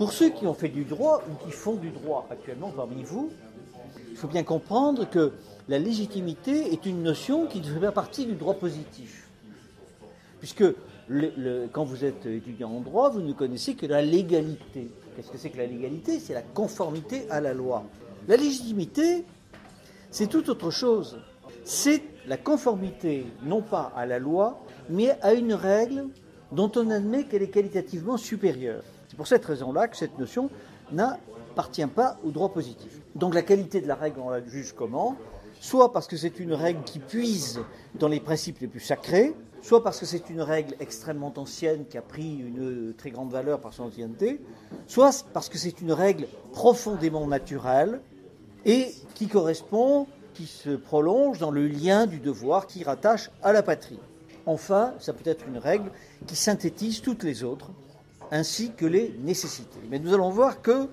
Pour ceux qui ont fait du droit ou qui font du droit actuellement parmi vous, il faut bien comprendre que la légitimité est une notion qui ne fait pas partie du droit positif. Puisque quand vous êtes étudiant en droit, vous ne connaissez que la légalité. Qu'est-ce que c'est que la légalité? C'est la conformité à la loi. La légitimité, c'est tout autre chose. C'est la conformité, non pas à la loi, mais à une règle dont on admet qu'elle est qualitativement supérieure. C'est pour cette raison-là que cette notion n'appartient pas au droit positif. Donc la qualité de la règle, on la juge comment? Soit parce que c'est une règle qui puise dans les principes les plus sacrés, soit parce que c'est une règle extrêmement ancienne qui a pris une très grande valeur par son ancienneté, soit parce que c'est une règle profondément naturelle et qui correspond, qui se prolonge dans le lien du devoir qui rattache à la patrie. Enfin, ça peut être une règle qui synthétise toutes les autres, ainsi que les nécessités. Mais nous allons voir que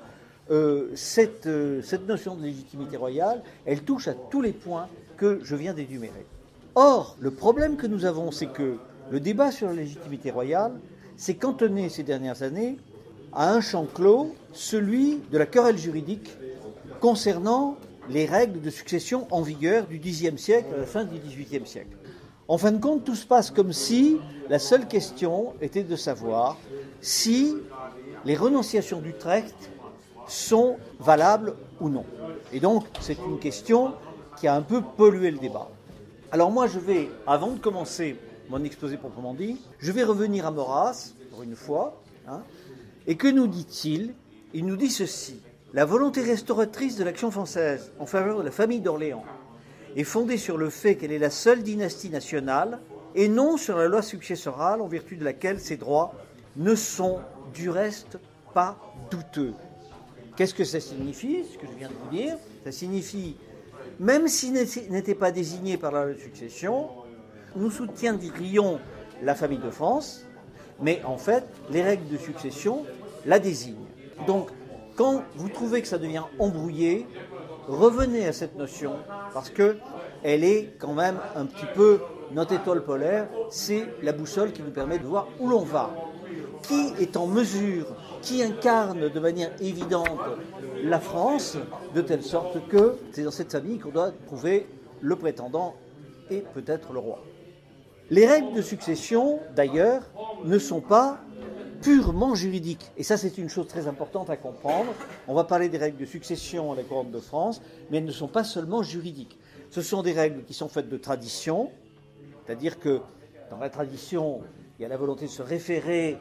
cette notion de légitimité royale, elle touche à tous les points que je viens d'énumérer. Or, le problème que nous avons, c'est que le débat sur la légitimité royale s'est cantonné ces dernières années à un champ clos, celui de la querelle juridique concernant les règles de succession en vigueur du Xe siècle à la fin du XVIIIe siècle. En fin de compte, tout se passe comme si la seule question était de savoir si les renonciations d'Utrecht sont valables ou non. Et donc, c'est une question qui a un peu pollué le débat. Alors moi, je vais, avant de commencer mon exposé proprement dit, je vais revenir à Maurras, pour une fois, et que nous dit-il? Il nous dit ceci: la volonté restauratrice de l'action française en faveur de la famille d'Orléans est fondée sur le fait qu'elle est la seule dynastie nationale et non sur la loi successorale en vertu de laquelle ses droits ne sont du reste pas douteux. Qu'est-ce que ça signifie, ce que je viens de vous dire? Ça signifie, même s'il n'était pas désigné par la loi de succession, nous soutiendrions la famille de France, mais en fait, les règles de succession la désignent. Donc, quand vous trouvez que ça devient embrouillé, revenez à cette notion, parce qu'elle est quand même un petit peu notre étoile polaire, c'est la boussole qui nous permet de voir où l'on va. Qui est en mesure, qui incarne de manière évidente la France, de telle sorte que c'est dans cette famille qu'on doit trouver le prétendant et peut-être le roi. Les règles de succession, d'ailleurs, ne sont pas purement juridiques. Et ça, c'est une chose très importante à comprendre. On va parler des règles de succession à la couronne de France, mais elles ne sont pas seulement juridiques. Ce sont des règles qui sont faites de tradition, c'est-à-dire que dans la tradition, il y a la volonté de se référer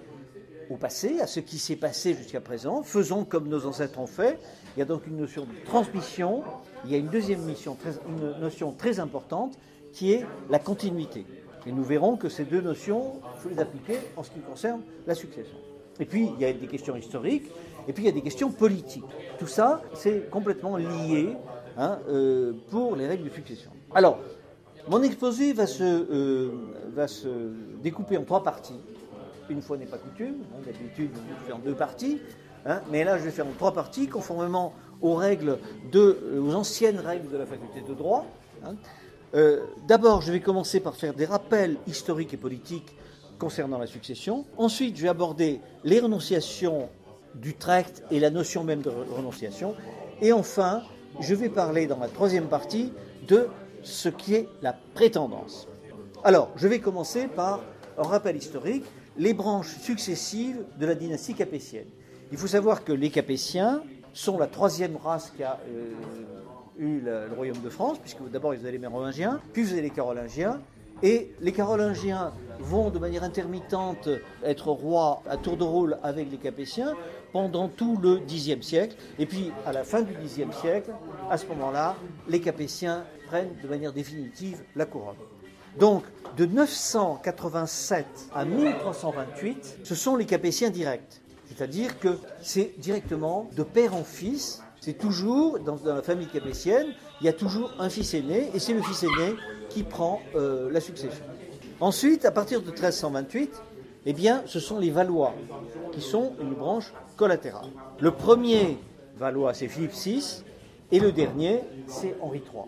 au passé, à ce qui s'est passé jusqu'à présent. Faisons comme nos ancêtres ont fait. Il y a donc une notion de transmission. Il y a une deuxième une notion très importante qui est la continuité. Et nous verrons que ces deux notions, il faut les appliquer en ce qui concerne la succession. Et puis, il y a des questions historiques, et puis il y a des questions politiques. Tout ça, c'est complètement lié pour les règles de succession. Alors, mon exposé va se découper en trois parties. Une fois n'est pas coutume, d'habitude je fais en deux parties, mais là je vais faire en trois parties, conformément aux anciennes règles de la faculté de droit. D'abord, je vais commencer par faire des rappels historiques et politiques concernant la succession. Ensuite, je vais aborder les renonciations d'Utrecht et la notion même de renonciation. Et enfin, je vais parler dans la troisième partie de ce qui est la prétendance. Alors, je vais commencer par un rappel historique, les branches successives de la dynastie capétienne. Il faut savoir que les Capétiens sont la troisième race qui a eu le royaume de France, puisque d'abord vous avez les Mérovingiens, puis vous avez les Carolingiens, et les Carolingiens vont de manière intermittente être rois à tour de rôle avec les Capétiens pendant tout le Xe siècle, et puis à la fin du Xe siècle, à ce moment-là, les Capétiens prennent de manière définitive la couronne. Donc, de 987 à 1328, ce sont les Capétiens directs. C'est-à-dire que c'est directement de père en fils. C'est toujours, dans la famille capétienne, il y a toujours un fils aîné, et c'est le fils aîné qui prend la succession. Ensuite, à partir de 1328, eh bien, ce sont les Valois, qui sont une branche collatérale. Le premier Valois, c'est Philippe VI, et le dernier, c'est Henri III.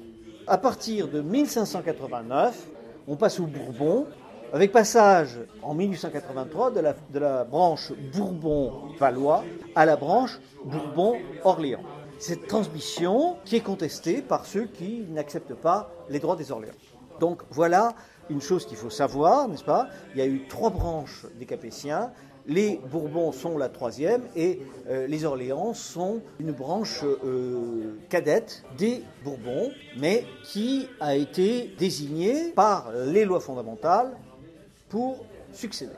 À partir de 1589, on passe aux Bourbons, avec passage en 1883 de la branche Bourbon-Valois à la branche Bourbon-Orléans. Cette transmission qui est contestée par ceux qui n'acceptent pas les droits des Orléans. Donc voilà une chose qu'il faut savoir, n'est-ce pas? Il y a eu 3 branches des Capétiens. Les Bourbons sont la 3e et les Orléans sont une branche cadette des Bourbons, mais qui a été désignée par les lois fondamentales pour succéder.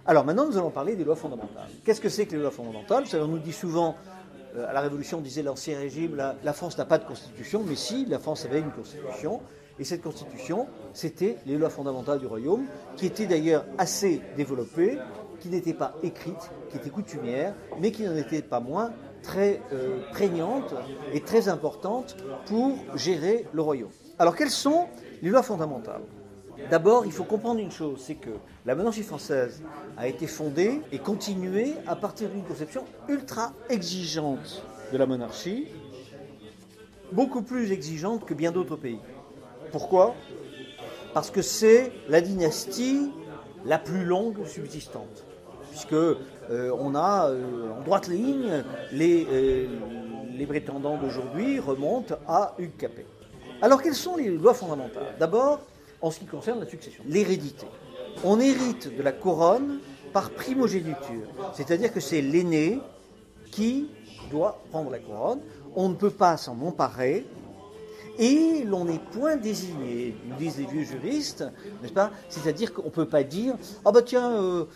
Alors maintenant, nous allons parler des lois fondamentales. Qu'est-ce que c'est que les lois fondamentales? On nous dit souvent, à la Révolution, on disait l'Ancien Régime, la France n'a pas de constitution, mais si, la France avait une constitution. Et cette constitution, c'était les lois fondamentales du royaume, qui étaient d'ailleurs assez développées, qui n'étaient pas écrites, qui étaient coutumières, mais qui n'en étaient pas moins très prégnantes et très importantes pour gérer le royaume. Alors, quelles sont les lois fondamentales? D'abord, il faut comprendre une chose, c'est que la monarchie française a été fondée et continuée à partir d'une conception ultra exigeante de la monarchie, beaucoup plus exigeante que bien d'autres pays. Pourquoi? Parce que c'est la dynastie la plus longue subsistante, puisque on a en droite ligne les prétendants d'aujourd'hui remontent à Hugues Capet. Alors quelles sont les lois fondamentales? D'abord, en ce qui concerne la succession, l'hérédité. On hérite de la couronne par primogéniture, c'est-à-dire que c'est l'aîné qui doit prendre la couronne. On ne peut pas s'en emparer. Et l'on n'est point désigné, nous disent les vieux juristes, n'est-ce pas? C'est-à-dire qu'on ne peut pas dire « Ah bah tiens,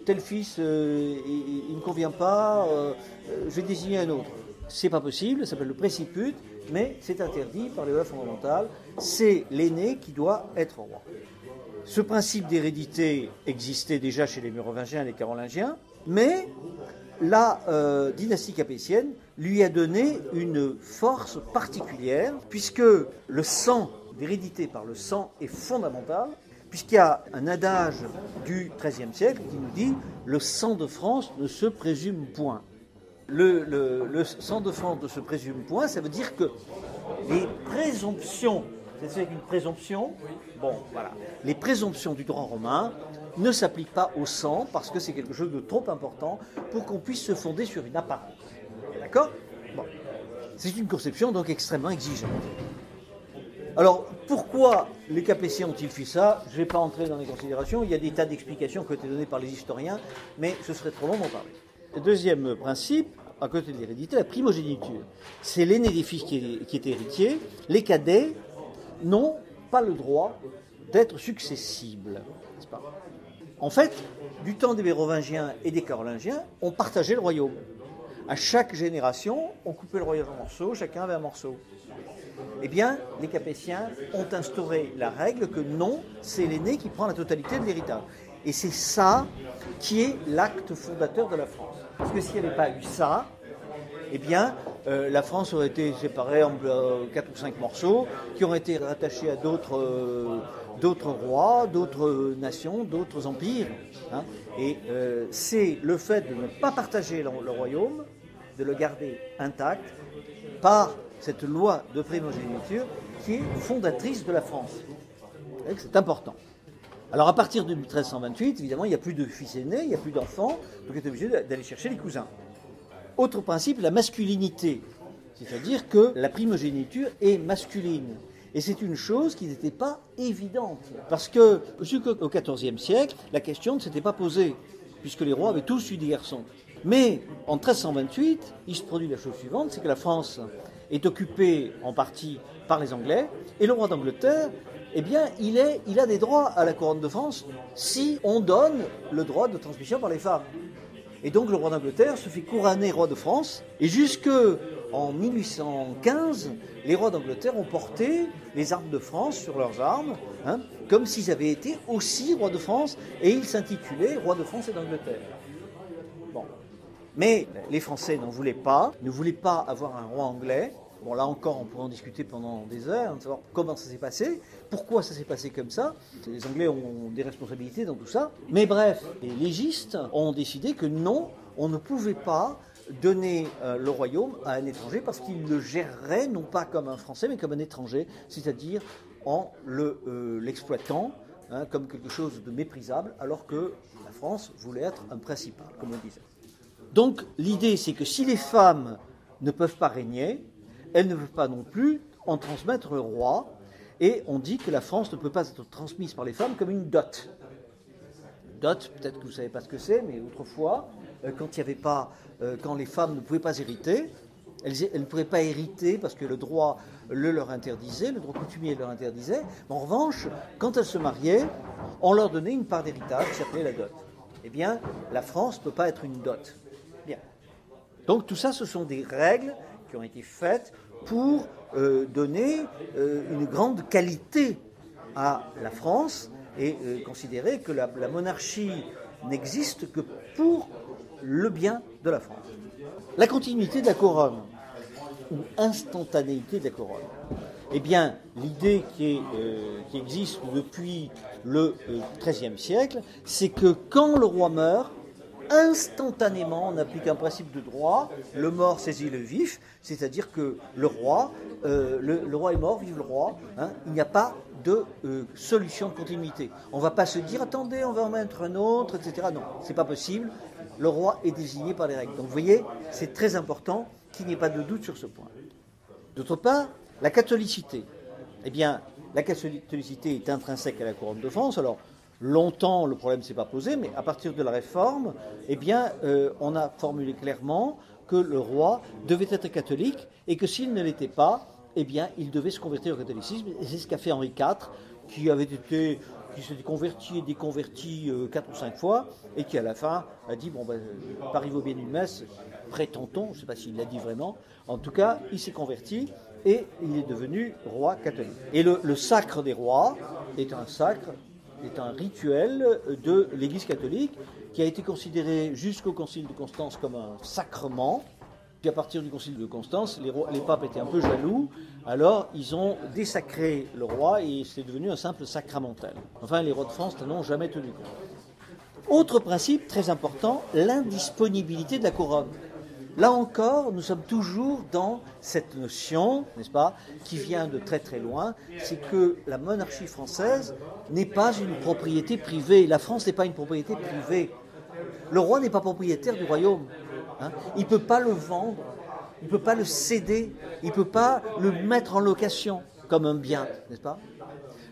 tel fils, il ne convient pas, je vais désigner un autre ». C'est pas possible, ça s'appelle le préciput, mais c'est interdit par les lois fondamentales. C'est l'aîné qui doit être roi. Ce principe d'hérédité existait déjà chez les Mérovingiens et les Carolingiens, mais la dynastie capétienne lui a donné une force particulière, puisque le sang, l'hérédité par le sang est fondamental, puisqu'il y a un adage du XIIIe siècle qui nous dit « le sang de France ne se présume point ». Le sang de France ne se présume point, ça veut dire que les présomptions, c'est une présomption, bon voilà, les présomptions du droit romain ne s'appliquent pas au sang parce que c'est quelque chose de trop important pour qu'on puisse se fonder sur une apparence. D'accord? Bon. C'est une conception donc extrêmement exigeante. Alors, pourquoi les Capétiens ont-ils fait ça? Je ne vais pas entrer dans les considérations, il y a des tas d'explications qui ont été données par les historiens, mais ce serait trop long d'en parler. Le deuxième principe, à côté de l'hérédité, la primogéniture. C'est l'aîné des fils qui est héritier. Les cadets n'ont pas le droit d'être successibles. N'est-ce pas? En fait, du temps des Mérovingiens et des Carolingiens, on partageait le royaume. À chaque génération, on coupait le royaume en morceaux, chacun avait un morceau. Eh bien, les Capétiens ont instauré la règle que non, c'est l'aîné qui prend la totalité de l'héritage. Et c'est ça qui est l'acte fondateur de la France. Parce que s'il n'y avait pas eu ça, eh bien, la France aurait été séparée en 4 ou 5 morceaux, qui auraient été rattachés à d'autres rois, d'autres nations, d'autres empires. Hein. Et c'est le fait de ne pas partager le royaume, de le garder intact, par cette loi de primogéniture qui est fondatrice de la France. C'est important. Alors à partir de 1328, évidemment, il n'y a plus de fils aînés, il n'y a plus d'enfants, donc on est obligé d'aller chercher les cousins. Autre principe, la masculinité, c'est-à-dire que la primogéniture est masculine. Et c'est une chose qui n'était pas évidente, parce que jusqu'au XIVe siècle, la question ne s'était pas posée, puisque les rois avaient tous eu des garçons. Mais en 1328, il se produit la chose suivante, c'est que la France est occupée en partie par les Anglais, et le roi d'Angleterre, eh bien, il a des droits à la couronne de France si on donne le droit de transmission par les femmes. Et donc le roi d'Angleterre se fait couronner roi de France, et jusqu'en 1815, les rois d'Angleterre ont porté les armes de France sur leurs armes, hein, comme s'ils avaient été aussi rois de France, et ils s'intitulaient roi de France et d'Angleterre. Bon. Mais les Français n'en voulaient pas, ne voulaient pas avoir un roi anglais. Bon, là encore, on pourrait en discuter pendant des heures, de savoir comment ça s'est passé, pourquoi ça s'est passé comme ça. Les Anglais ont des responsabilités dans tout ça. Mais bref, les légistes ont décidé que non, on ne pouvait pas donner le royaume à un étranger parce qu'il le gérerait non pas comme un Français, mais comme un étranger, c'est-à-dire en l'exploitant hein, comme quelque chose de méprisable, alors que la France voulait être un principal, comme on disait. Donc l'idée, c'est que si les femmes ne peuvent pas régner, elles ne peuvent pas non plus en transmettre le roi. Et on dit que la France ne peut pas être transmise par les femmes comme une dot. Dot, peut-être que vous ne savez pas ce que c'est, mais autrefois, quand les femmes ne pouvaient pas hériter, elles ne pouvaient pas hériter parce que le droit le leur interdisait, le droit coutumier leur interdisait. Mais en revanche, quand elles se mariaient, on leur donnait une part d'héritage qui s'appelait la dot. Eh bien, la France ne peut pas être une dot. Bien. Donc tout ça, ce sont des règles qui ont été faites pour donner une grande qualité à la France et considérer que la monarchie n'existe que pour le bien de la France. La continuité de la couronne, ou instantanéité de la couronne, eh bien, l'idée qui existe depuis le XIIIe siècle, c'est que quand le roi meurt, instantanément, on applique un principe de droit, le mort saisit le vif, c'est-à-dire que le roi est mort, vive le roi, hein, il n'y a pas de solution de continuité. On ne va pas se dire, attendez, on va en mettre un autre, etc. Non, c'est pas possible, le roi est désigné par les règles. Donc vous voyez, c'est très important qu'il n'y ait pas de doute sur ce point. D'autre part, la catholicité. Eh bien, la catholicité est intrinsèque à la couronne de France, alors longtemps, le problème ne s'est pas posé, mais à partir de la Réforme, eh bien, on a formulé clairement que le roi devait être catholique et que s'il ne l'était pas, eh bien, il devait se convertir au catholicisme. Et c'est ce qu'a fait Henri IV, qui s'est converti et déconverti 4 ou 5 fois, et qui à la fin a dit, bon, ben, Paris vaut bien une messe, prétend-on, je ne sais pas s'il l'a dit vraiment, en tout cas, il s'est converti et il est devenu roi catholique. Et le sacre des rois est un rituel de l'Église catholique qui a été considéré jusqu'au Concile de Constance comme un sacrement. Puis à partir du Concile de Constance, les papes étaient un peu jaloux, alors ils ont désacré le roi et c'est devenu un simple sacramentel. Enfin, les rois de France n'en ont jamais tenu compte. Autre principe très important, l'indisponibilité de la couronne. Là encore, nous sommes toujours dans cette notion, n'est-ce pas, qui vient de très très loin, c'est que la monarchie française n'est pas une propriété privée. La France n'est pas une propriété privée. Le roi n'est pas propriétaire du royaume. Hein. Il ne peut pas le vendre, il ne peut pas le céder, il ne peut pas le mettre en location comme un bien, n'est-ce pas?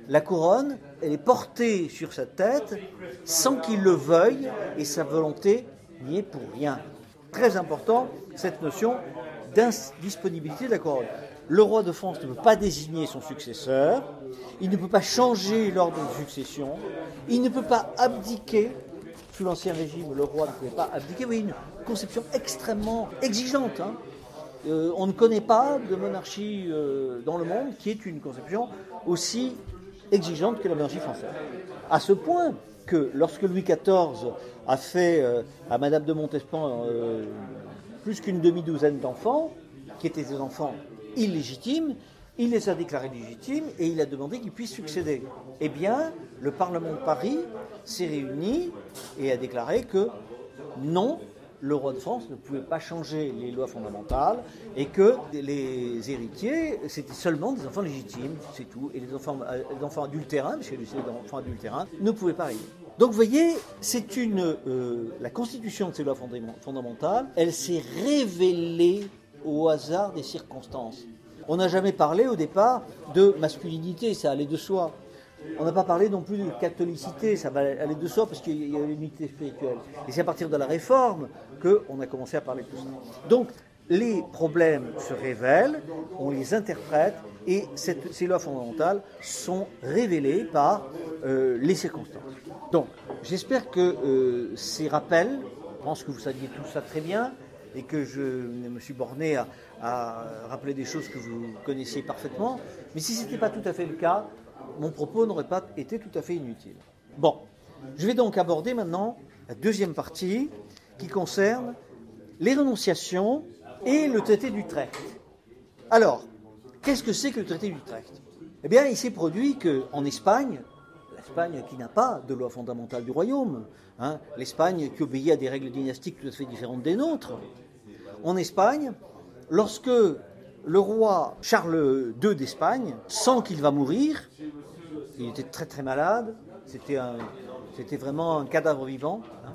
La couronne, elle est portée sur sa tête sans qu'il le veuille et sa volonté n'y est pour rien. Très important, cette notion d'indisponibilité de la couronne. Le roi de France ne peut pas désigner son successeur, il ne peut pas changer l'ordre de succession, il ne peut pas abdiquer. Sous l'Ancien Régime, le roi ne pouvait pas abdiquer. Vous voyez, une conception extrêmement exigeante. Hein. On ne connaît pas de monarchie dans le monde qui ait une conception aussi exigeante que la monarchie française. À ce point que lorsque Louis XIV a fait à Madame de Montespan plus qu'une demi-douzaine d'enfants, qui étaient des enfants illégitimes, il les a déclarés légitimes et il a demandé qu'ils puissent succéder. Eh bien, le Parlement de Paris s'est réuni et a déclaré que non, le roi de France ne pouvait pas changer les lois fondamentales et que les héritiers, c'était seulement des enfants légitimes, c'est tout. Et les enfants adultérins, parce que c'est des enfants adultérins, ne pouvaient pas régner. Donc vous voyez, c'est la constitution de ces lois fondamentales, elle s'est révélée au hasard des circonstances. On n'a jamais parlé au départ de masculinité, ça allait de soi. On n'a pas parlé non plus de catholicité, ça va aller de soi parce qu'il y a l'unité spirituelle. Et c'est à partir de la Réforme qu'on a commencé à parler de tout ça. Donc les problèmes se révèlent, on les interprète et ces lois fondamentales sont révélées par les circonstances. Donc j'espère que ces rappels, je pense que vous saviez tout ça très bien et que je me suis borné à rappeler des choses que vous connaissiez parfaitement, mais si ce n'était pas tout à fait le cas, mon propos n'aurait pas été tout à fait inutile. Bon, je vais donc aborder maintenant la deuxième partie qui concerne les renonciations et le traité d'Utrecht. Alors, qu'est-ce que c'est que le traité d'Utrecht? Eh bien, il s'est produit qu'en Espagne, l'Espagne qui n'a pas de loi fondamentale du royaume, hein, l'Espagne qui obéit à des règles dynastiques tout à fait différentes des nôtres, en Espagne, lorsque le roi Charles II d'Espagne sent qu'il va mourir, il était très très malade, c'était vraiment un cadavre vivant, hein,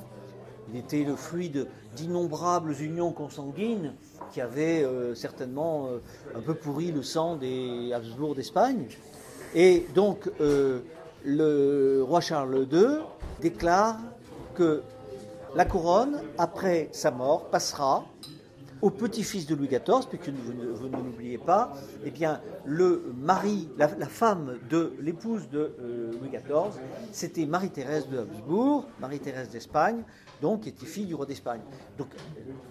Il était le fruit d'innombrables unions consanguines qui avaient certainement un peu pourri le sang des Habsbourg d'Espagne. Et donc, le roi Charles II déclare que la couronne, après sa mort, passera au petit-fils de Louis XIV, puisque vous ne l'oubliez pas, eh bien, le mari, la femme de l'épouse de Louis XIV, c'était Marie-Thérèse de Habsbourg, Marie-Thérèse d'Espagne, donc qui était fille du roi d'Espagne. Donc,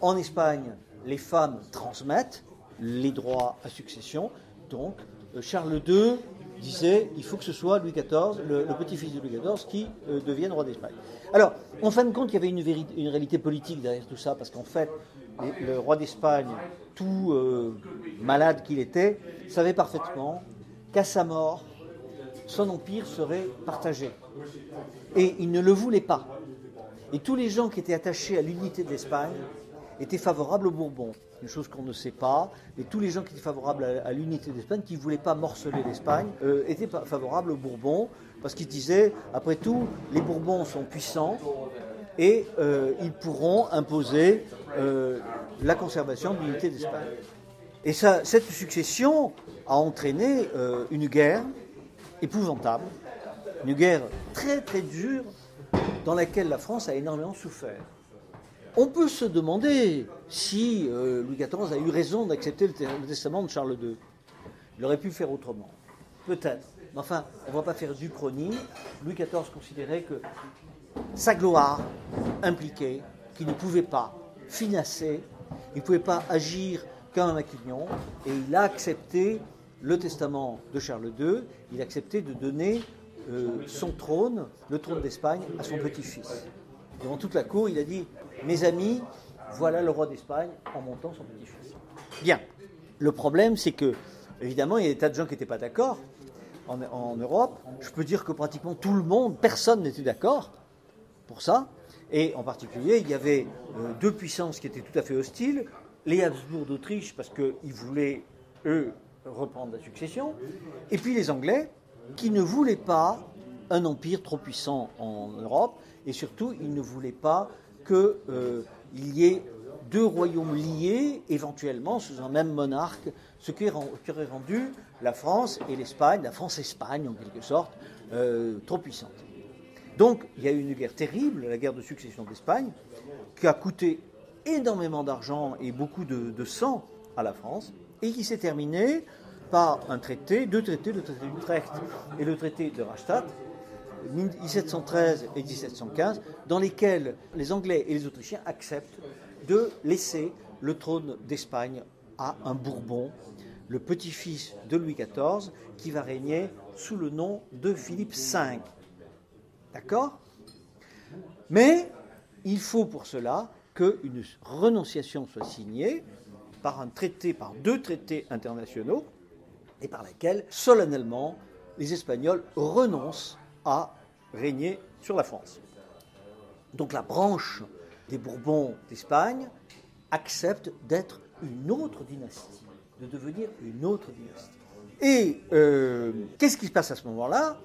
en Espagne, les femmes transmettent les droits à succession. Donc, Charles II disait il faut que ce soit Louis XIV, le petit-fils de Louis XIV, qui devienne roi d'Espagne. Alors, en fin de compte, il y avait une réalité politique derrière tout ça, parce qu'en fait, le roi d'Espagne, tout malade qu'il était, savait parfaitement qu'à sa mort, son empire serait partagé. Et il ne le voulait pas. Et tous les gens qui étaient attachés à l'unité de l'Espagne étaient favorables aux Bourbons. Une chose qu'on ne sait pas, mais tous les gens qui étaient favorables à l'unité de l'Espagne, qui ne voulaient pas morceler l'Espagne, étaient favorables aux Bourbons, parce qu'ils disaient, après tout, les Bourbons sont puissants et ils pourront imposer la conservation de l'unité d'Espagne. Et cette succession a entraîné une guerre épouvantable, une guerre très très dure, dans laquelle la France a énormément souffert. On peut se demander si Louis XIV a eu raison d'accepter le testament de Charles II. Il aurait pu le faire autrement. Peut-être. Mais enfin, on ne va pas faire d'Uchronie. Louis XIV considérait que sa gloire impliquait qu'il ne pouvait pas financer, il ne pouvait pas agir comme un Maquignon, et il a accepté le testament de Charles II, il a accepté de donner son trône, le trône d'Espagne, à son petit-fils. Devant toute la cour, il a dit « Mes amis, voilà le roi d'Espagne en montant son petit-fils. » Bien. Le problème, c'est que, évidemment, il y a des tas de gens qui n'étaient pas d'accord en Europe. Je peux dire que pratiquement tout le monde, personne n'était d'accord pour ça. Et en particulier, il y avait deux puissances qui étaient tout à fait hostiles. Les Habsbourg d'Autriche, parce qu'ils voulaient, eux, reprendre la succession. Et puis les Anglais, qui ne voulaient pas un empire trop puissant en Europe. Et surtout, ils ne voulaient pas qu'il y ait deux royaumes liés, éventuellement, sous un même monarque, ce qui aurait rendu la France et l'Espagne, la France-Espagne en quelque sorte, trop puissante. Donc, il y a eu une guerre terrible, la guerre de succession d'Espagne, qui a coûté énormément d'argent et beaucoup de sang à la France, et qui s'est terminée par deux traités, le traité d'Utrecht et le traité de Rastatt, 1713 et 1715, dans lesquels les Anglais et les Autrichiens acceptent de laisser le trône d'Espagne à un Bourbon, le petit-fils de Louis XIV, qui va régner sous le nom de Philippe V. D'accord ? Mais il faut pour cela qu'une renonciation soit signée par deux traités internationaux, et par laquelle, solennellement, les Espagnols renoncent à régner sur la France. Donc la branche des Bourbons d'Espagne accepte d'être une autre dynastie, de devenir une autre dynastie. Et qu'est-ce qui se passe à ce moment-là ?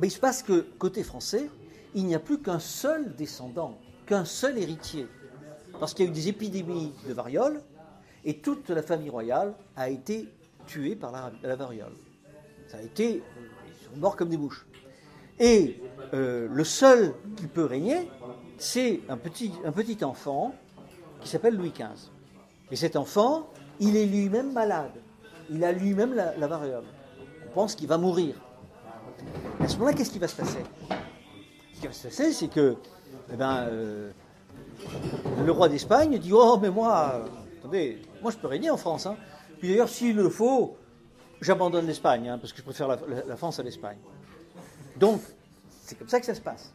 Il se passe que, côté français, il n'y a plus qu'un seul descendant, qu'un seul héritier. Parce qu'il y a eu des épidémies de variole, et toute la famille royale a été tuée par la variole. Ça a été... Ils sont morts comme des mouches. Et le seul qui peut régner, c'est un petit enfant qui s'appelle Louis XV. Et cet enfant, il est lui-même malade. Il a lui-même la variole. On pense qu'il va mourir. À ce moment-là, qu'est-ce qui va se passer ? Ce qui va se passer, c'est que le roi d'Espagne dit « Oh, mais moi, attendez, moi je peux régner en France. Hein. Puis d'ailleurs, s'il le faut, j'abandonne l'Espagne, parce que je préfère la France à l'Espagne. » Donc, c'est comme ça que ça se passe.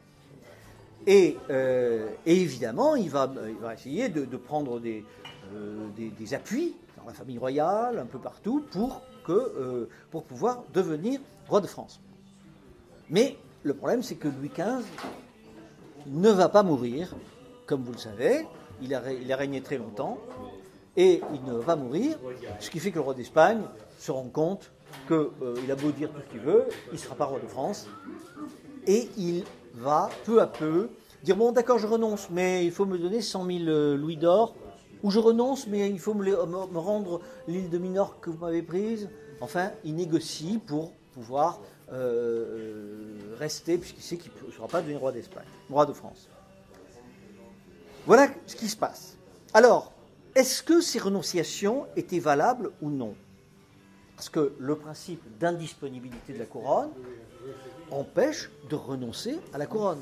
Et évidemment, il va essayer de prendre des appuis dans la famille royale, un peu partout, pour pouvoir devenir roi de France. Mais le problème, c'est que Louis XV ne va pas mourir, comme vous le savez. Il a régné très longtemps, et il ne va pas mourir, ce qui fait que le roi d'Espagne se rend compte qu'il a beau dire tout ce qu'il veut, il ne sera pas roi de France, et il va peu à peu dire bon d'accord je renonce, mais il faut me donner 100 000 louis d'or, ou je renonce, mais il faut me rendre l'île de Minorque que vous m'avez prise. Enfin, il négocie pour pouvoir rester, puisqu'il sait qu'il ne sera pas devenu roi d'Espagne, roi de France. Voilà ce qui se passe. Alors, est-ce que ces renonciations étaient valables ou non? Parce que le principe d'indisponibilité de la couronne empêche de renoncer à la couronne.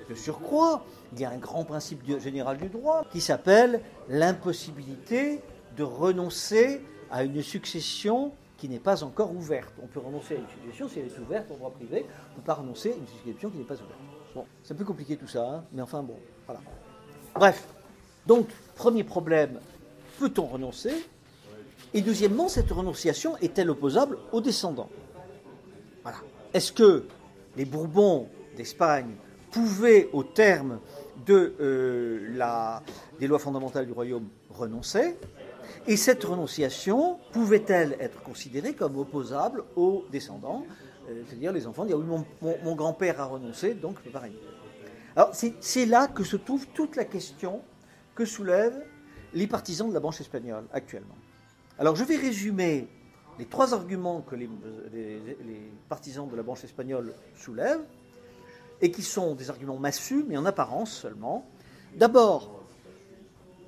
De surcroît, il y a un grand principe général du droit qui s'appelle l'impossibilité de renoncer à une succession qui n'est pas encore ouverte. On peut renoncer à une succession si elle est ouverte en droit privé, on ne peut pas renoncer à une succession qui n'est pas ouverte. Bon, c'est un peu compliqué tout ça, hein, mais enfin bon, voilà. Bref, donc, premier problème, peut-on renoncer? Et deuxièmement, cette renonciation est-elle opposable aux descendants? Voilà. Est-ce que les Bourbons d'Espagne pouvaient, au terme des lois fondamentales du royaume, renoncer? Et cette renonciation pouvait-elle être considérée comme opposable aux descendants? C'est-à-dire les enfants dire oui, mon grand-père a renoncé, donc je ne peux pas régner. Alors c'est là que se trouve toute la question que soulèvent les partisans de la branche espagnole actuellement. Alors je vais résumer les trois arguments que les partisans de la branche espagnole soulèvent, et qui sont des arguments massus, mais en apparence seulement. D'abord,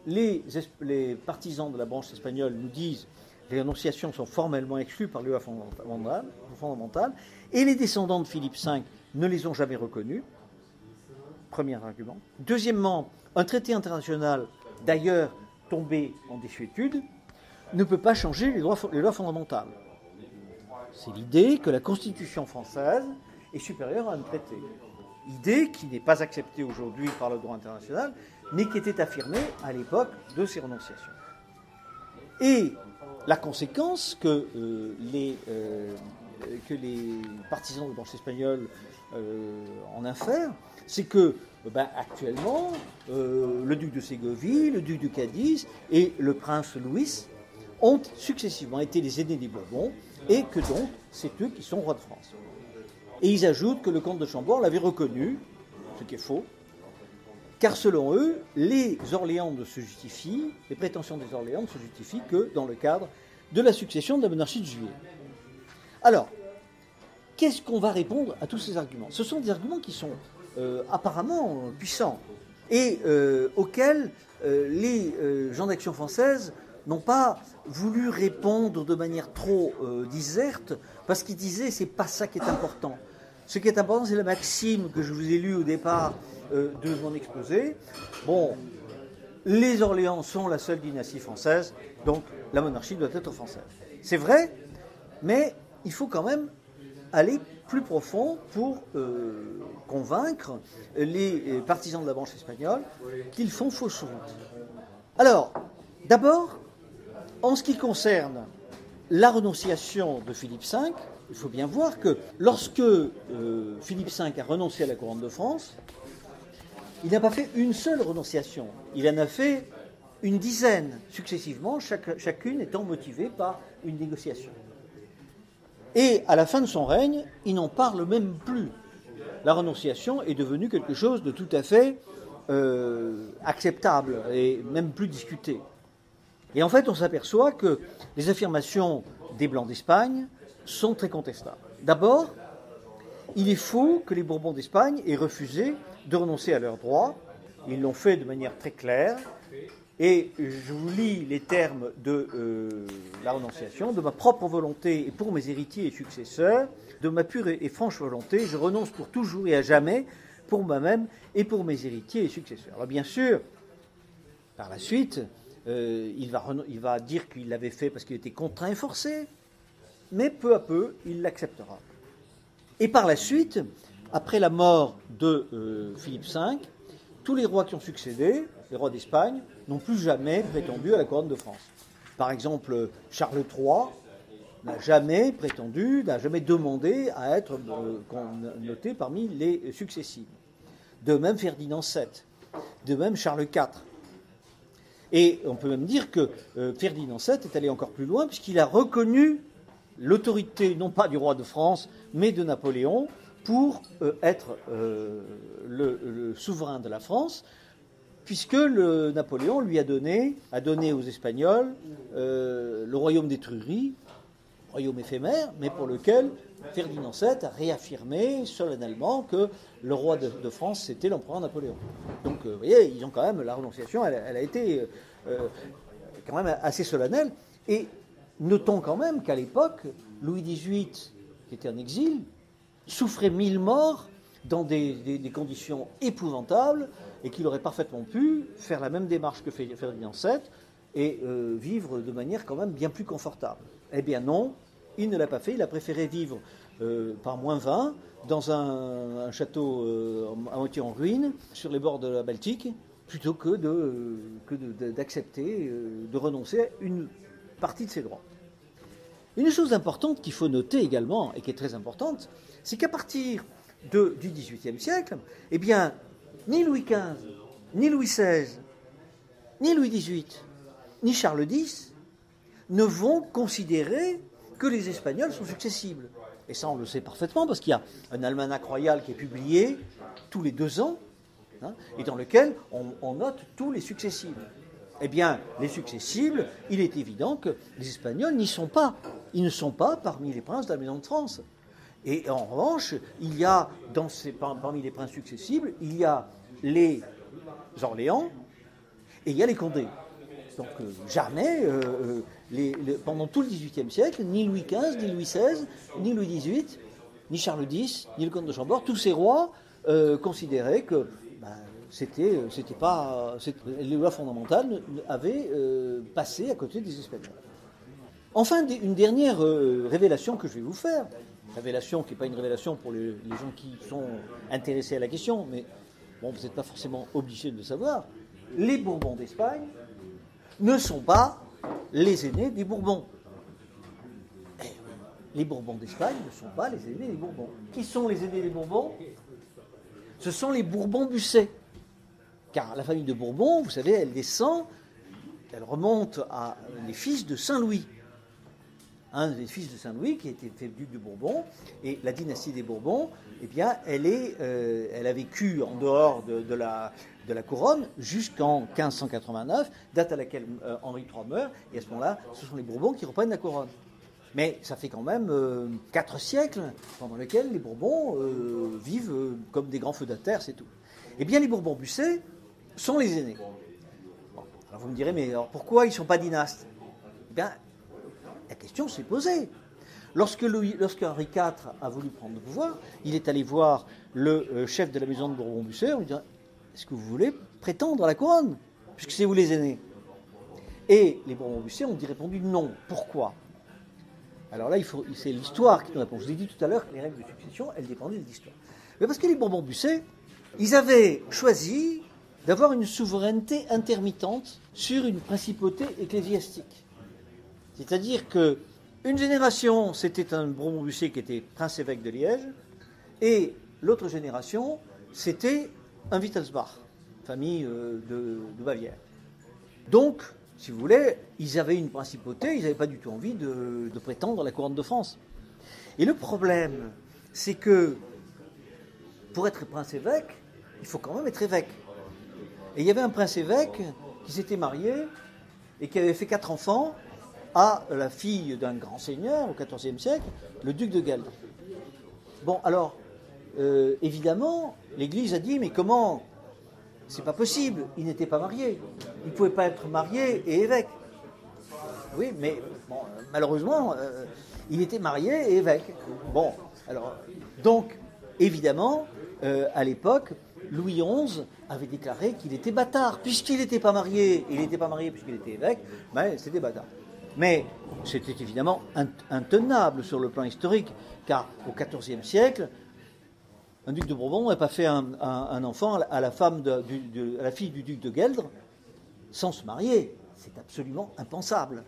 les partisans de la branche espagnole nous disent que les renonciations sont formellement exclues par les lois fondamentales, et les descendants de Philippe V ne les ont jamais reconnues. Premier argument. Deuxièmement, un traité international, d'ailleurs tombé en désuétude, ne peut pas changer les lois fondamentales. C'est l'idée que la Constitution française est supérieure à un traité. Idée qui n'est pas acceptée aujourd'hui par le droit international, mais qui était affirmée à l'époque de ces renonciations. Et la conséquence que les partisans de la branche espagnole en infèrent, c'est que actuellement, le duc de Ségovie, le duc de Cadiz et le prince Louis ont successivement été les aînés des Bourbons, et que donc c'est eux qui sont rois de France. Et ils ajoutent que le comte de Chambord l'avait reconnu, ce qui est faux, car selon eux, les prétentions des Orléans ne se justifient que dans le cadre de la succession de la monarchie de Juillet. Alors, qu'est-ce qu'on va répondre à tous ces arguments? Ce sont des arguments qui sont apparemment puissants et auxquels les gens d'Action française n'ont pas voulu répondre de manière trop diserte, parce qu'ils disaient c'est pas ça qui est important. Ce qui est important, c'est la maxime que je vous ai lue au départ de mon exposé. Bon, les Orléans sont la seule dynastie française, donc la monarchie doit être française. C'est vrai, mais il faut quand même aller plus profond pour convaincre les partisans de la branche espagnole qu'ils font fausse route. Alors, d'abord, en ce qui concerne la renonciation de Philippe V, il faut bien voir que lorsque Philippe V a renoncé à la couronne de France, il n'a pas fait une seule renonciation, il en a fait une dizaine successivement, chacune étant motivée par une négociation. Et à la fin de son règne, il n'en parle même plus. La renonciation est devenue quelque chose de tout à fait acceptable et même plus discuté. Et en fait, on s'aperçoit que les affirmations des Blancs d'Espagne sont très contestables. D'abord, il est faux que les Bourbons d'Espagne aient refusé de renoncer à leurs droits. Ils l'ont fait de manière très claire. Et je vous lis les termes de la renonciation. De ma propre volonté et pour mes héritiers et successeurs, de ma pure et franche volonté, je renonce pour toujours et à jamais pour moi-même et pour mes héritiers et successeurs. Alors bien sûr, par la suite, il va dire qu'il l'avait fait parce qu'il était contraint et forcé, mais peu à peu, il l'acceptera. Et par la suite, après la mort de Philippe V, tous les rois qui ont succédé, les rois d'Espagne, n'ont plus jamais prétendu à la couronne de France. Par exemple, Charles III n'a jamais demandé à être noté parmi les successifs. De même Ferdinand VII, de même Charles IV. Et on peut même dire que Ferdinand VII est allé encore plus loin, puisqu'il a reconnu l'autorité, non pas du roi de France, mais de Napoléon, pour être le souverain de la France, puisque Napoléon lui a donné aux Espagnols le royaume d'Étrurie, royaume éphémère, mais pour lequel Ferdinand VII a réaffirmé solennellement que le roi de France, c'était l'empereur Napoléon. Donc, vous voyez, ils ont quand même, la renonciation, elle a été quand même assez solennelle. Et notons quand même qu'à l'époque, Louis XVIII, qui était en exil, souffrait 1000 morts dans des conditions épouvantables, et qu'il aurait parfaitement pu faire la même démarche que Ferdinand VII et vivre de manière quand même bien plus confortable. Eh bien non, il ne l'a pas fait, il a préféré vivre par -20 dans un château à moitié en ruine, sur les bords de la Baltique, plutôt que d'accepter, de renoncer à une partie de ses droits. Une chose importante qu'il faut noter également, et qui est très importante, c'est qu'à partir du XVIIIe siècle, eh bien, ni Louis XV, ni Louis XVI, ni Louis XVIII, ni Charles X ne vont considérer que les Espagnols sont successibles. Et ça, on le sait parfaitement, parce qu'il y a un almanach royal qui est publié tous les 2 ans, et dans lequel on note tous les successibles. Eh bien, les successibles, il est évident que les Espagnols n'y sont pas. Ils ne sont pas parmi les princes de la Maison de France. Et en revanche, il y a, parmi les princes successibles, il y a les Orléans et il y a les Condés. Donc jamais, pendant tout le XVIIIe siècle, ni Louis XV, ni Louis XVI, ni Louis XVIII, ni Charles X, ni le comte de Chambord, tous ces rois considéraient que les lois fondamentales avaient passé à côté des Espagnols. Enfin, une dernière révélation que je vais vous faire, révélation qui n'est pas une révélation pour les gens qui sont intéressés à la question, mais bon, vous n'êtes pas forcément obligés de le savoir, les Bourbons d'Espagne ne sont pas les aînés des Bourbons. Les Bourbons d'Espagne ne sont pas les aînés des Bourbons. Qui sont les aînés des Bourbons? Ce sont les Bourbons-Busset. Car la famille de Bourbon, vous savez, elle remonte à les fils de Saint-Louis. Un des fils de Saint-Louis qui était fait duc de Bourbon, et la dynastie des Bourbons, eh bien, elle a vécu en dehors de la couronne jusqu'en 1589, date à laquelle Henri III meurt, et à ce moment-là, ce sont les Bourbons qui reprennent la couronne. Mais ça fait quand même 4 siècles pendant lesquels les Bourbons vivent comme des grands feudataires, c'est tout. Eh bien, les Bourbons-Busset sont les aînés. Bon, alors vous me direz, mais alors pourquoi ils ne sont pas dynastes? Eh bien, la question s'est posée. Lorsque Henri IV a voulu prendre le pouvoir, il est allé voir le chef de la maison de Bourbon-Busset en lui disant « Est-ce que vous voulez prétendre à la couronne, puisque c'est vous les aînés ?» Et les Bourbon-Busset ont répondu « Non ». Pourquoi? Alors là, c'est l'histoire qui nous répond. Je vous ai dit tout à l'heure que les règles de succession, elles dépendaient de l'histoire. Mais parce que les Bourbon-Busset, ils avaient choisi d'avoir une souveraineté intermittente sur une principauté ecclésiastique. C'est-à-dire qu'une génération, c'était un Bourbon-Busset qui était prince-évêque de Liège, et l'autre génération, c'était un Wittelsbach, famille de Bavière. Donc, si vous voulez, ils avaient une principauté, ils n'avaient pas du tout envie de prétendre à la couronne de France. Et le problème, c'est que pour être prince-évêque, il faut quand même être évêque. Et il y avait un prince-évêque qui s'était marié et qui avait fait 4 enfants à la fille d'un grand seigneur au XIVe siècle, le duc de Gueldre. Bon, alors, évidemment, l'Église a dit, mais comment? C'est pas possible, il n'était pas marié. Il ne pouvait pas être marié et évêque. Oui, mais bon, malheureusement, il était marié et évêque. Bon, alors, donc, évidemment, à l'époque, Louis XI avait déclaré qu'il était bâtard. Puisqu'il n'était pas marié, puisqu'il était évêque, ben, c'était bâtard. Mais c'était évidemment intenable sur le plan historique, car au XIVe siècle, un duc de Bourbon n'a pas fait un enfant à la fille du duc de Gueldre sans se marier. C'est absolument impensable.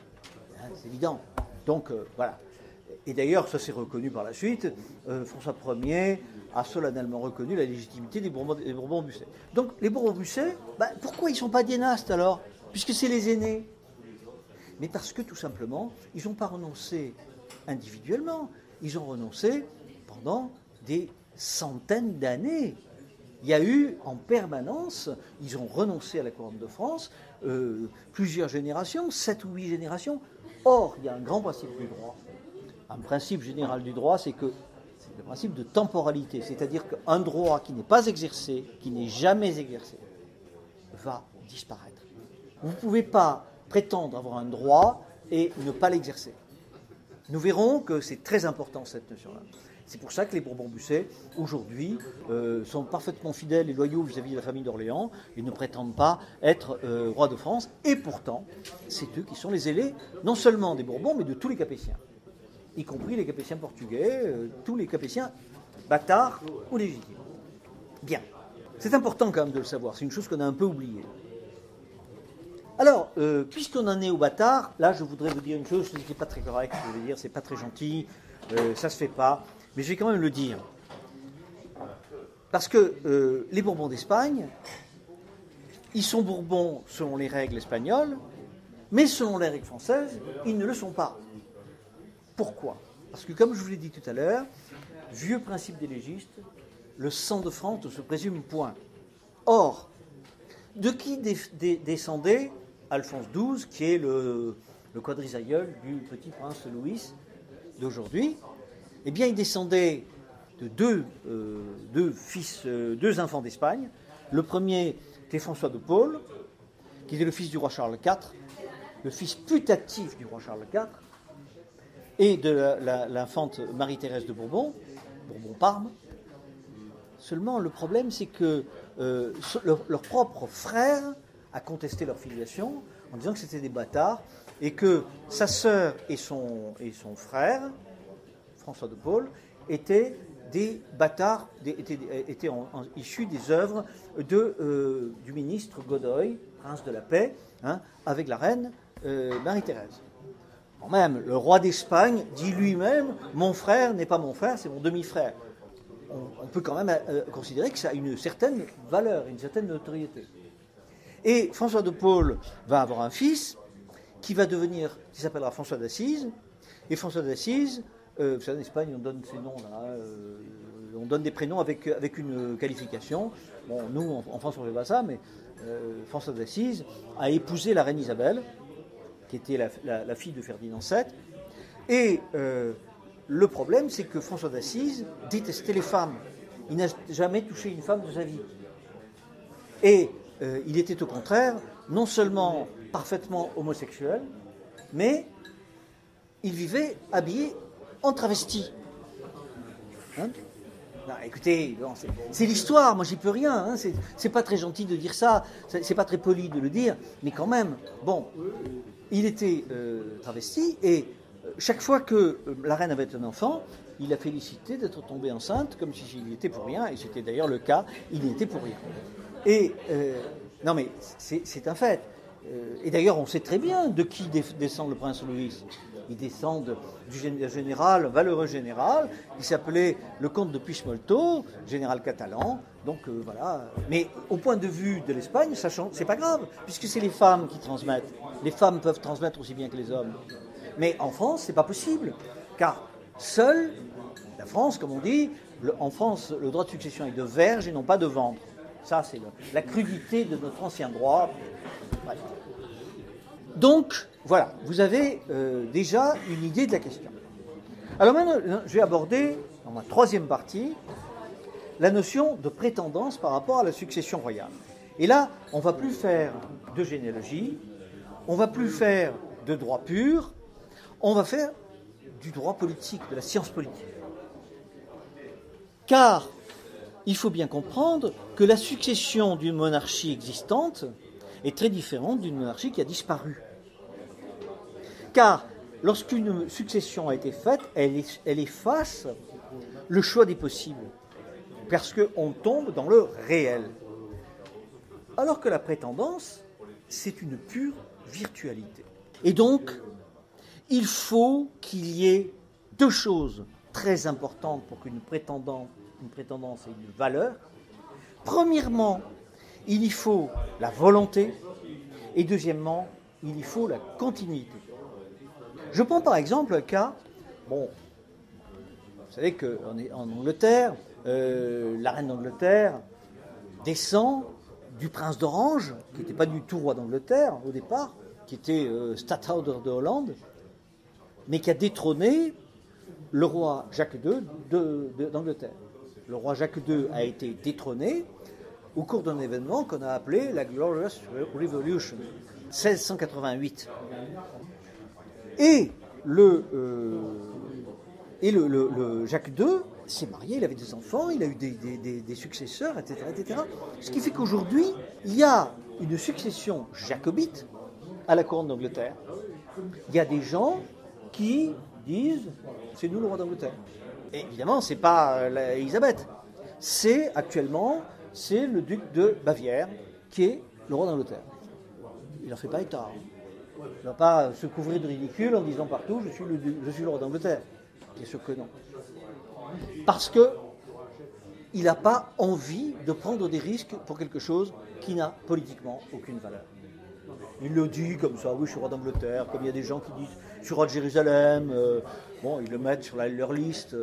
Hein, c'est évident. Donc, voilà. Et d'ailleurs, ça s'est reconnu par la suite. François Ier a solennellement reconnu la légitimité des Bourbons-Busset. Donc, les Bourbons-Busset, pourquoi ils ne sont pas dynastes alors? Puisque c'est les aînés. Mais parce que, tout simplement, ils n'ont pas renoncé individuellement. Ils ont renoncé pendant des centaines d'années. Il y a eu en permanence, ils ont renoncé à la couronne de France, plusieurs générations, 7 ou 8 générations. Or, il y a un grand principe du droit. Un principe général du droit, c'est que c'est le principe de temporalité, c'est-à-dire qu'un droit qui n'est pas exercé, qui n'est jamais exercé, va disparaître. Vous ne pouvez pas prétendre avoir un droit et ne pas l'exercer. Nous verrons que c'est très important cette notion-là. C'est pour ça que les Bourbon-Busset, aujourd'hui, sont parfaitement fidèles et loyaux vis-à-vis de la famille d'Orléans et ne prétendent pas être rois de France. Et pourtant, c'est eux qui sont les ailés, non seulement des Bourbons, mais de tous les Capétiens, y compris les Capétiens portugais, tous les Capétiens bâtards ou légitimes. Bien. C'est important quand même de le savoir, c'est une chose qu'on a un peu oubliée. Alors, puisqu'on en est au bâtard, là je voudrais vous dire une chose, ce n'est pas très correct, je veux dire, c'est pas très gentil, ça se fait pas, mais je vais quand même le dire. Parce que les Bourbons d'Espagne, ils sont Bourbons selon les règles espagnoles, mais selon les règles françaises, ils ne le sont pas. Pourquoi? Parce que comme je vous l'ai dit tout à l'heure, vieux principe des légistes, le sang de France ne se présume point. Or, de qui descendait Alphonse XII, qui est le quadrisaïeul du petit prince Louis d'aujourd'hui? Eh bien, il descendait de deux enfants d'Espagne. Le premier était François de Paule, qui était le fils du roi Charles IV, le fils putatif du roi Charles IV, et de l'infante Marie-Thérèse de Bourbon, Bourbon-Parme. Seulement, le problème, c'est que leur propre frère a contesté leur filiation en disant que c'était des bâtards et que sa sœur et son frère, François de Paule, étaient des bâtards, étaient issus des œuvres du ministre Godoy, prince de la paix, hein, avec la reine Marie-Thérèse. Quand même, le roi d'Espagne dit lui-même « Mon frère n'est pas mon frère, c'est mon demi-frère ». On peut quand même considérer que ça a une certaine valeur, une certaine notoriété. Et François de Paule va avoir un fils qui s'appellera François d'Assise. Et François d'Assise, vous savez, en Espagne, on donne ces noms-là, on donne des prénoms avec une qualification. Bon, nous, en France, on ne fait pas ça, mais François d'Assise a épousé la reine Isabelle, qui était la fille de Ferdinand VII. Et le problème, c'est que François d'Assise détestait les femmes. Il n'a jamais touché une femme de sa vie. Et il était au contraire non seulement parfaitement homosexuel, mais il vivait habillé en travesti. Hein? Non, écoutez, c'est l'histoire, moi j'y peux rien. Hein, c'est pas très gentil de dire ça, c'est pas très poli de le dire, mais quand même, bon, il était travesti et chaque fois que la reine avait un enfant, il la félicitait d'être tombée enceinte comme s'il n'y était pour rien, et c'était d'ailleurs le cas, il n'y était pour rien. Et, non mais c'est un fait. Et d'ailleurs on sait très bien de qui descend le prince Louis. Il descend du général, valeureux général, qui s'appelait le comte de Puigmoltó, général catalan, donc voilà. Mais au point de vue de l'Espagne, c'est pas grave, puisque c'est les femmes qui transmettent. Les femmes peuvent transmettre aussi bien que les hommes. Mais en France, c'est pas possible, car seule la France, comme on dit, en France, le droit de succession est de verge et non pas de ventre. Ça, c'est la crudité de notre ancien droit. Ouais. Donc, voilà, vous avez déjà une idée de la question. Alors maintenant, je vais aborder, dans ma troisième partie, la notion de prétendance par rapport à la succession royale. Et là, on ne va plus faire de généalogie, on ne va plus faire de droit pur, on va faire du droit politique, de la science politique. Car il faut bien comprendre que la succession d'une monarchie existante est très différente d'une monarchie qui a disparu. Car lorsqu'une succession a été faite, elle efface le choix des possibles, parce qu'on tombe dans le réel. Alors que la prétendance, c'est une pure virtualité. Et donc, il faut qu'il y ait deux choses très importantes pour qu'une prétendance ait une valeur. Premièrement, il y faut la volonté, et deuxièmement, il y faut la continuité. Je prends par exemple un cas, bon, vous savez qu'en Angleterre, la reine d'Angleterre descend du prince d'Orange, qui n'était pas du tout roi d'Angleterre au départ, qui était Stadhouder de Hollande, mais qui a détrôné le roi Jacques II d'Angleterre. Le roi Jacques II a été détrôné au cours d'un événement qu'on a appelé la Glorious Revolution, 1688. Et le Jacques II s'est marié, il avait des enfants, il a eu des successeurs, etc., etc. Ce qui fait qu'aujourd'hui, il y a une succession jacobite à la couronne d'Angleterre. Il y a des gens qui disent « c'est nous le roi d'Angleterre ». Et évidemment, ce n'est pas Élisabeth. C'est actuellement, c'est le duc de Bavière qui est le roi d'Angleterre. Il n'en fait pas état. Il ne va pas se couvrir de ridicule en disant partout je suis le roi d'Angleterre. Bien sûr que non. Parce qu'il n'a pas envie de prendre des risques pour quelque chose qui n'a politiquement aucune valeur. Il le dit comme ça, oui, je suis roi d'Angleterre, comme il y a des gens qui disent je suis roi de Jérusalem, bon, ils le mettent sur leur liste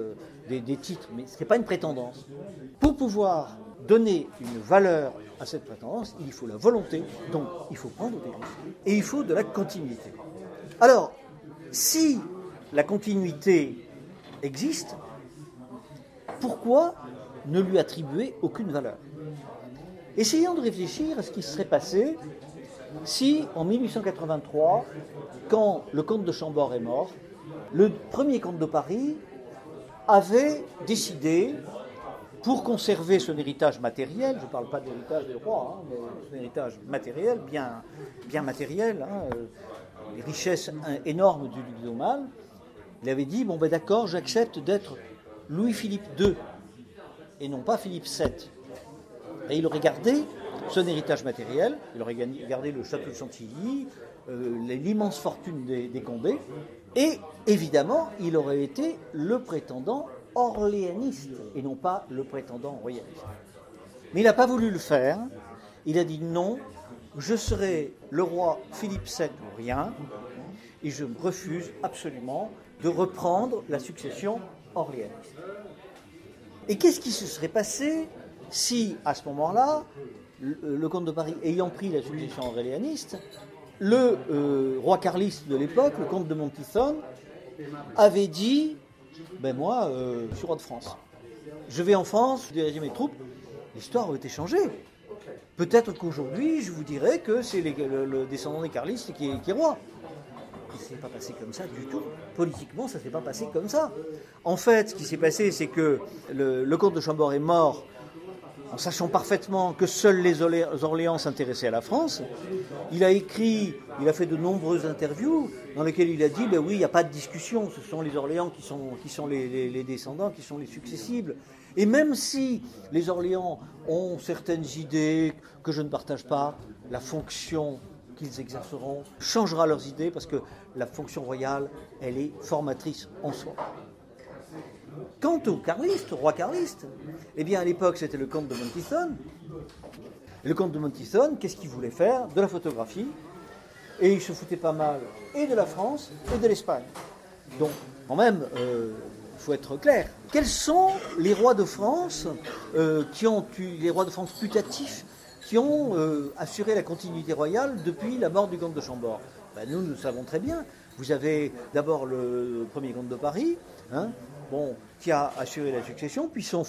des titres, mais ce n'est pas une prétendance. Pour pouvoir donner une valeur à cette prétendance, il faut la volonté, donc il faut prendre des risques, et il faut de la continuité. Alors, si la continuité existe, pourquoi ne lui attribuer aucune valeur? Essayons de réfléchir à ce qui serait passé si, en 1883, quand le comte de Chambord est mort, le premier comte de Paris avait décidé, pour conserver son héritage matériel, je ne parle pas de l'héritage des rois, mais son héritage matériel, bien matériel, les richesses énormes du duc d'Aumale, il avait dit, bon ben d'accord, j'accepte d'être Louis-Philippe II, et non pas Philippe VII. Et il aurait gardé son héritage matériel, il aurait gardé le château de Chantilly, l'immense fortune des Condés, et évidemment, il aurait été le prétendant orléaniste, et non pas le prétendant royaliste. Mais il n'a pas voulu le faire, il a dit non, je serai le roi Philippe VII ou rien, et je me refuse absolument de reprendre la succession orléaniste. Et qu'est-ce qui se serait passé si, à ce moment-là, le comte de Paris ayant pris la succession orléaniste, le roi carliste de l'époque, le comte de Montithon, avait dit « ben moi, je suis roi de France. Je vais en France, je dirige mes troupes. » L'histoire aurait été changée. Peut-être qu'aujourd'hui, je vous dirais que c'est le descendant des carlistes qui est roi. Ça ne s'est pas passé comme ça du tout. Politiquement, ça ne s'est pas passé comme ça. En fait, ce qui s'est passé, c'est que le comte de Chambord est mort en sachant parfaitement que seuls les Orléans s'intéressaient à la France. Il a fait de nombreuses interviews dans lesquelles il a dit, ben oui, il n'y a pas de discussion, ce sont les Orléans qui sont les descendants, qui sont les successibles. Et même si les Orléans ont certaines idées que je ne partage pas, la fonction qu'ils exerceront changera leurs idées parce que la fonction royale, elle est formatrice en soi. Quant au carliste, au roi carliste, eh bien à l'époque c'était le comte de Montithon. Et le comte de Montithon, qu'est-ce qu'il voulait faire? De la photographie. Et il se foutait pas mal et de la France et de l'Espagne. Donc, quand même, il faut être clair. Quels sont les rois de France les rois de France putatifs qui ont assuré la continuité royale depuis la mort du comte de Chambord? Ben, nous le savons très bien. Vous avez d'abord le premier comte de Paris, qui a assuré la succession, puis son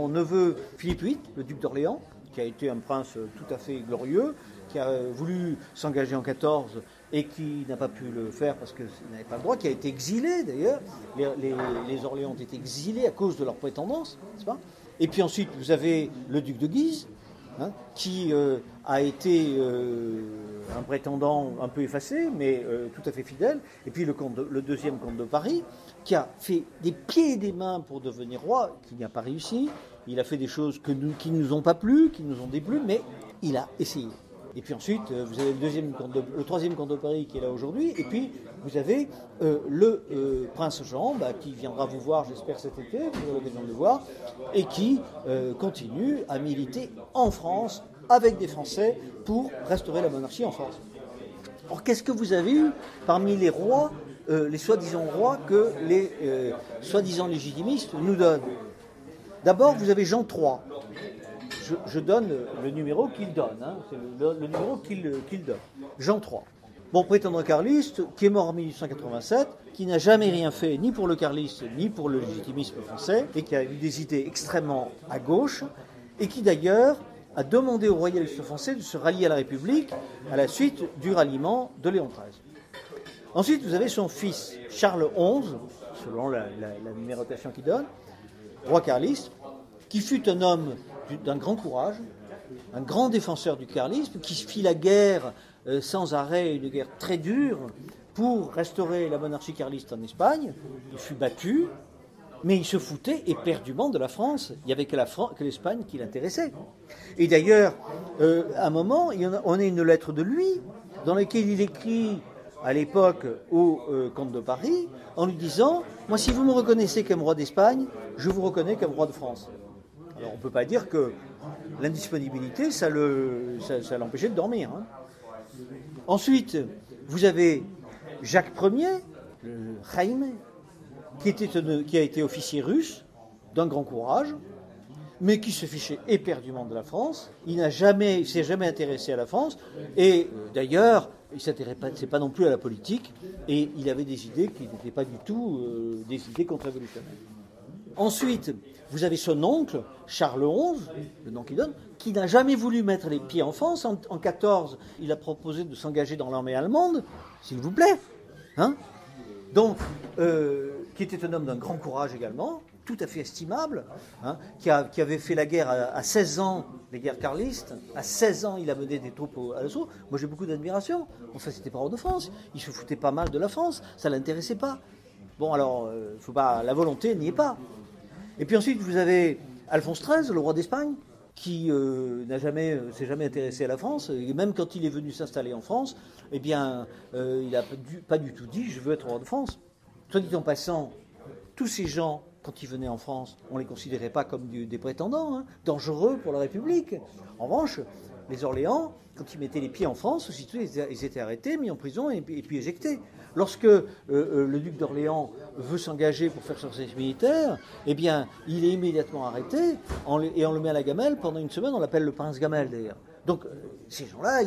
neveu Philippe VIII, le duc d'Orléans, qui a été un prince tout à fait glorieux, qui a voulu s'engager en 14 et qui n'a pas pu le faire parce qu'il n'avait pas le droit, qui a été exilé d'ailleurs. Les Orléans ont été exilés à cause de leur prétendance, n'est-ce pas? Et puis ensuite, vous avez le duc de Guise, qui a été un prétendant un peu effacé, mais tout à fait fidèle. Et puis le deuxième comte de Paris, qui a fait des pieds et des mains pour devenir roi, qui n'a pas réussi. Il a fait des choses qui ne nous ont pas plu, qui nous ont déplu, mais il a essayé. Et puis ensuite, vous avez le troisième comte de Paris qui est là aujourd'hui, et puis vous avez le prince Jean, qui viendra vous voir, j'espère, cet été, vous aurez l'occasion de le voir, et qui continue à militer en France, avec des Français, pour restaurer la monarchie en France. Or, qu'est-ce que vous avez eu parmi les rois, les soi-disant rois que les soi-disant légitimistes nous donnent? D'abord, vous avez Jean III. Je donne le numéro qu'il donne, hein, c'est le numéro qu'il donne. Jean III. Bon, prétendant carliste, qui est mort en 1887, qui n'a jamais rien fait ni pour le carliste, ni pour le légitimisme français, et qui a eu des idées extrêmement à gauche, et qui d'ailleurs a demandé aux royalistes français de se rallier à la République à la suite du ralliement de Léon XIII. Ensuite, vous avez son fils, Charles XI, selon la numérotation qu'il donne, roi carliste, qui fut un homme d'un grand courage, un grand défenseur du carlisme, qui fit la guerre sans arrêt, une guerre très dure, pour restaurer la monarchie carliste en Espagne. Il fut battu, mais il se foutait éperdument de la France. Il n'y avait que l'Espagne qui l'intéressait. Et d'ailleurs, à un moment, on a une lettre de lui, dans laquelle il écrit à l'époque au comte de Paris, en lui disant « Moi, si vous me reconnaissez comme roi d'Espagne, je vous reconnais comme roi de France. » Alors, on ne peut pas dire que l'indisponibilité, ça l'empêchait de dormir. Hein. Ensuite, vous avez Jacques Ier, Jaime, qui a été officier russe, d'un grand courage, mais qui se fichait éperdument de la France. Il s'est jamais intéressé à la France, et d'ailleurs, il ne s'intéressait pas non plus à la politique, et il avait des idées qui n'étaient pas du tout des idées contre-révolutionnaires. Ensuite, vous avez son oncle, Charles XI, le nom qu'il donne, qui n'a jamais voulu mettre les pieds en France. En 14, il a proposé de s'engager dans l'armée allemande, s'il vous plaît. Hein, donc, qui était un homme d'un grand courage également, tout à fait estimable, hein, qui avait fait la guerre à 16 ans, les guerres carlistes. À 16 ans, il a mené des troupes à l'assaut. Moi, j'ai beaucoup d'admiration. Enfin, c'était pas roi de France. Il se foutait pas mal de la France. Ça ne l'intéressait pas. Bon, alors, faut pas, la volonté n'y est pas. Et puis ensuite, vous avez Alphonse XIII, le roi d'Espagne, qui s'est jamais intéressé à la France. Et même quand il est venu s'installer en France, eh bien, il n'a pas du tout dit « je veux être roi de France ». Soit dit en passant, tous ces gens, quand ils venaient en France, on ne les considérait pas comme des prétendants, hein, dangereux pour la République. En revanche, les Orléans, quand ils mettaient les pieds en France, aussitôt ils étaient arrêtés, mis en prison et puis éjectés. Lorsque le duc d'Orléans veut s'engager pour faire son service militaire, eh bien, il est immédiatement arrêté et on le met à la gamelle. Pendant une semaine, on l'appelle le prince Gamelle, d'ailleurs. Donc, ces gens-là,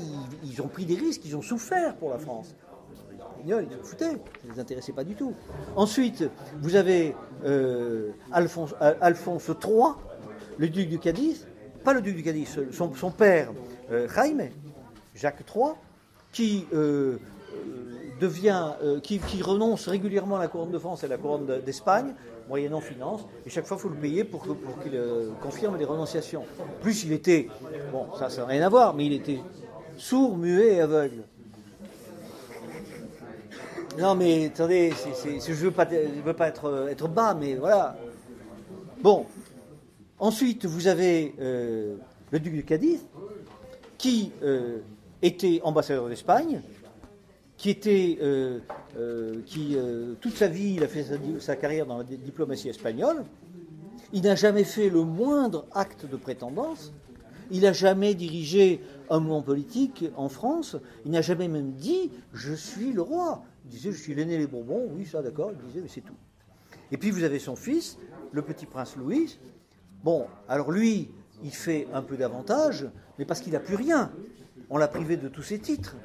ils ont pris des risques, ils ont souffert pour la France. Les Espagnols, ils se foutaient, ça ne les intéressait pas du tout. Ensuite, vous avez Alphonse III, le duc du Cadiz, pas le duc du Cadiz, son père, Jaime, Jacques III, qui qui renonce régulièrement à la couronne de France et à la couronne d'Espagne, moyennant finance, et chaque fois il faut le payer pour qu'il confirme les renonciations. En plus, il était, bon, ça n'a rien à voir, mais il était sourd, muet et aveugle. Non, mais attendez, je veux pas être bas, mais voilà. Bon. Ensuite, vous avez le duc de Cadiz, qui était ambassadeur d'Espagne, qui toute sa vie, il a fait sa carrière dans la diplomatie espagnole. Il n'a jamais fait le moindre acte de prétendance. Il n'a jamais dirigé un mouvement politique en France. Il n'a jamais même dit « je suis le roi ». Il disait « je suis l'aîné des Bourbons ». Oui, ça, d'accord. Il disait « mais c'est tout ». Et puis vous avez son fils, le petit prince Louis. Bon, alors lui, il fait un peu davantage, mais parce qu'il n'a plus rien. On l'a privé de tous ses titres.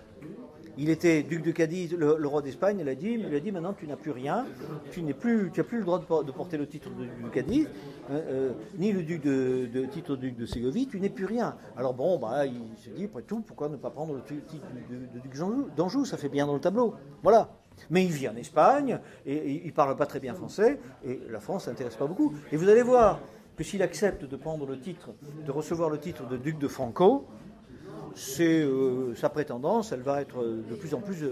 Il était duc de Cadiz, le roi d'Espagne, il a dit maintenant tu n'as plus rien, tu n'as plus le droit de porter le titre de duc de Cadiz, ni le titre de duc de Ségovie, tu n'es plus rien. Alors bon, il se dit après tout, pourquoi ne pas prendre le titre de duc d'Anjou, ça fait bien dans le tableau. Voilà. Mais il vit en Espagne, et il ne parle pas très bien français, et la France ne s'intéresse pas beaucoup. Et vous allez voir que s'il accepte de recevoir le titre de duc de Franco, sa prétendance, elle va être de plus en plus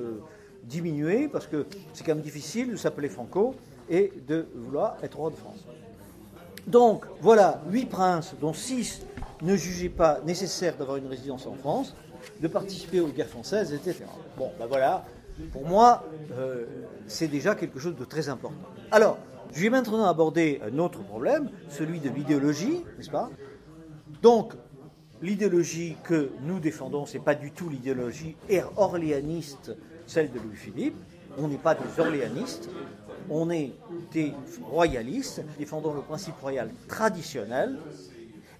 diminuée, parce que c'est quand même difficile de s'appeler Franco et de vouloir être roi de France. Donc, voilà, 8 princes, dont 6 ne jugeaient pas nécessaire d'avoir une résidence en France, de participer aux guerres françaises, etc. Bon, voilà, pour moi, c'est déjà quelque chose de très important. Alors, je vais maintenant aborder un autre problème, celui de l'idéologie, n'est-ce pas ? Donc, l'idéologie que nous défendons, ce n'est pas du tout l'idéologie orléaniste, celle de Louis-Philippe. On n'est pas des orléanistes. On est des royalistes, défendons le principe royal traditionnel,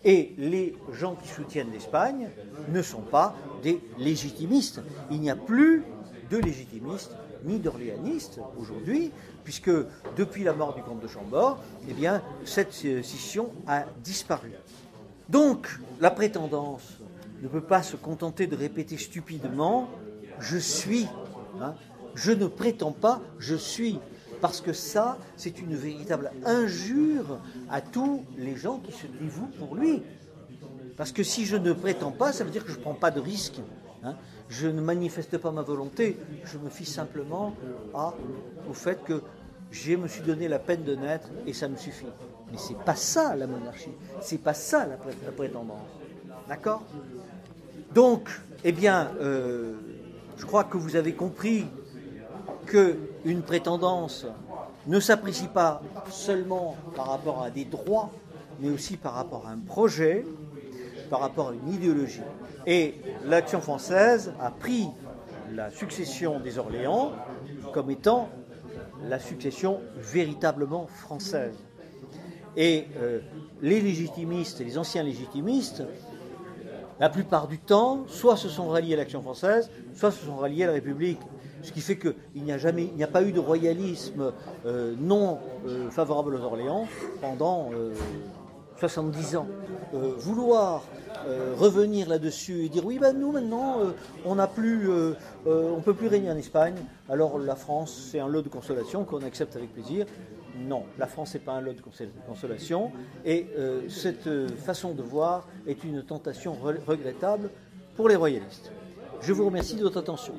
et les gens qui soutiennent l'Espagne ne sont pas des légitimistes. Il n'y a plus de légitimistes ni d'orléanistes aujourd'hui, puisque depuis la mort du comte de Chambord, eh bien, cette scission a disparu. Donc, la prétendance ne peut pas se contenter de répéter stupidement « je suis hein ». Je ne prétends pas, je suis. Parce que ça, c'est une véritable injure à tous les gens qui se dévouent pour lui. Parce que si je ne prétends pas, ça veut dire que je ne prends pas de risque. Hein. Je ne manifeste pas ma volonté, je me fie simplement au fait que je me suis donné la peine de naître et ça me suffit. Mais c'est pas ça la monarchie, c'est pas ça la prétendance. D'accord ? Donc, eh bien, je crois que vous avez compris qu'une prétendance ne s'apprécie pas seulement par rapport à des droits, mais aussi par rapport à un projet, par rapport à une idéologie. Et l'Action française a pris la succession des Orléans comme étant la succession véritablement française. Et les légitimistes, les anciens légitimistes, la plupart du temps, soit se sont ralliés à l'Action française, soit se sont ralliés à la République. Ce qui fait qu'il n'y a pas eu de royalisme non favorable aux Orléans pendant 70 ans. Vouloir revenir là-dessus et dire oui, ben nous maintenant, on ne peut plus régner en Espagne, alors la France c'est un lot de consolation qu'on accepte avec plaisir. Non, la France n'est pas un lot de consolation et cette façon de voir est une tentation regrettable pour les royalistes. Je vous remercie de votre attention.